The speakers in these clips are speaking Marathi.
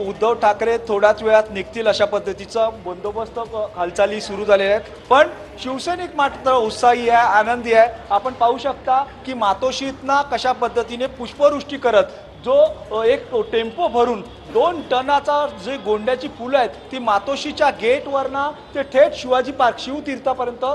उद्धव ठाकरे थोड्याच वेळात निघतील अशा पद्धतीचा बंदोबस्त हालचाली सुरू झालेल्या आहेत, पण शिवसैनिक मात्र उत्साही आहे, आनंदी आहे। आपण पाहू शकता की मातोश्रीतना कशा पद्धतीने पुष्पवृष्टी करत जो एक टेम्पो भरून 2 टनाचा जे गोंड्याची फुलं आहेत ती मातोश्रीच्या गेटवरना ते थेट शिवाजी पार्क शिवतीर्थापर्यंत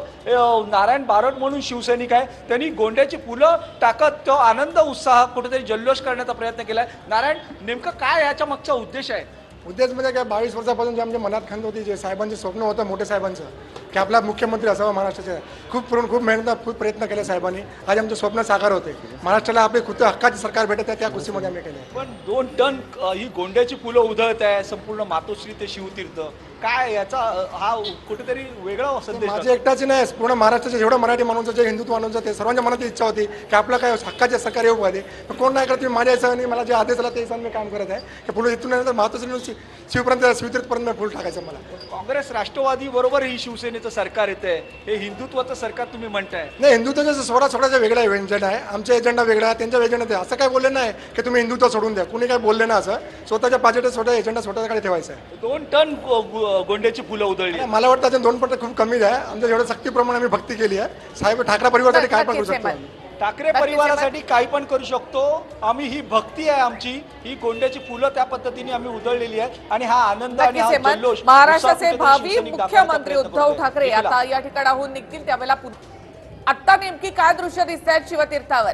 नारायण बारड म्हणून शिवसैनिक आहे, त्यांनी गोंड्याची फुलं टाकत तो आनंद उत्साह कुठेतरी जल्लोष करण्याचा प्रयत्न केलाय। नारायण, नेमकं काय याच्या मागचा उद्देश आहे? उद्देश म्हणजे काय, 22 वर्षापासून जे आमच्या मनात खंत होती, जे साहेबांचे स्वप्न होतं मोठे साहेबांचं की आपला मुख्यमंत्री असावा महाराष्ट्राचे, खूप मेहनत खूप प्रयत्न केले साहेबांनी, आज आमचे स्वप्न साकार होते। महाराष्ट्राला आपले खुद हक्काची सरकार भेटत आहे, त्या खुशीमध्ये आम्ही केले। पण 2 टन ही गोंड्याची फुलं उधळत आहे संपूर्ण मातोश्री ते शिवतीर्थ, काय याचा हा कुठेतरी वेगळा संदेश? माझे एकटाची नाही, पूर्ण महाराष्ट्राचे जेवढं मराठी माणूस जे हिंदुत्व माणूस ते सर्वांच्या मनात इच्छा होती की आपलं काय हक्काचे सरकार येऊ पाहिजे, पण कोण नाही करत। माझ्या हिशोबाने मला जे आदेश आला ते हिशोबाने मी काम करत आहे की पुढे इथून नंतर मातोश्री शिवपर्यंत शिवतीर्थपर्यंत फुल टाकायचं मला। काँग्रेस राष्ट्रवादी बरोबर ही शिवसेनेचं सरकार येते, हे हिंदुत्वाचं सरकार तुम्ही म्हणताय? नाही, हिंदुत्वाचं स्वतःचा वेगळा एजेंडा आहे, आमचा एजेंडा वेगळा आहे, त्यांचा एजेंडा आहे। असं काय बोलले नाही की तुम्ही हिंदुत्व सोडून द्या, कुणी काय बोलले ना, असं स्वतःच्या पाजेट स्वतः एजेंडा स्वतःकडे ठेवायचा आहे। 2 टन गोंड्याची फुलं उधळली, मला वाटतं अजून 2 पट खूप कमी आहे। आमच्या जेवढं सक्तीप्रमाणे आम्ही भक्ती केली आहे, साहेब ठाकरे परिवारासाठी काय पण करू शकतो, ठाकरे परिवारासाठी काही पण करू शकतो आम्ही, ही भक्ती आहे आमची, ही गोंड्याची फुलं त्या पद्धतीने आम्ही उधळलेली आहेत आणि हा आनंद आणि हा जल्लोष महाराष्ट्राचे भावी मुख्यमंत्री उद्धव ठाकरे आता या ठिकाणाहून निघतील त्यावेळेला आता नेमकी काय दृश्य दिसत आहेत शिवतीर्थावर?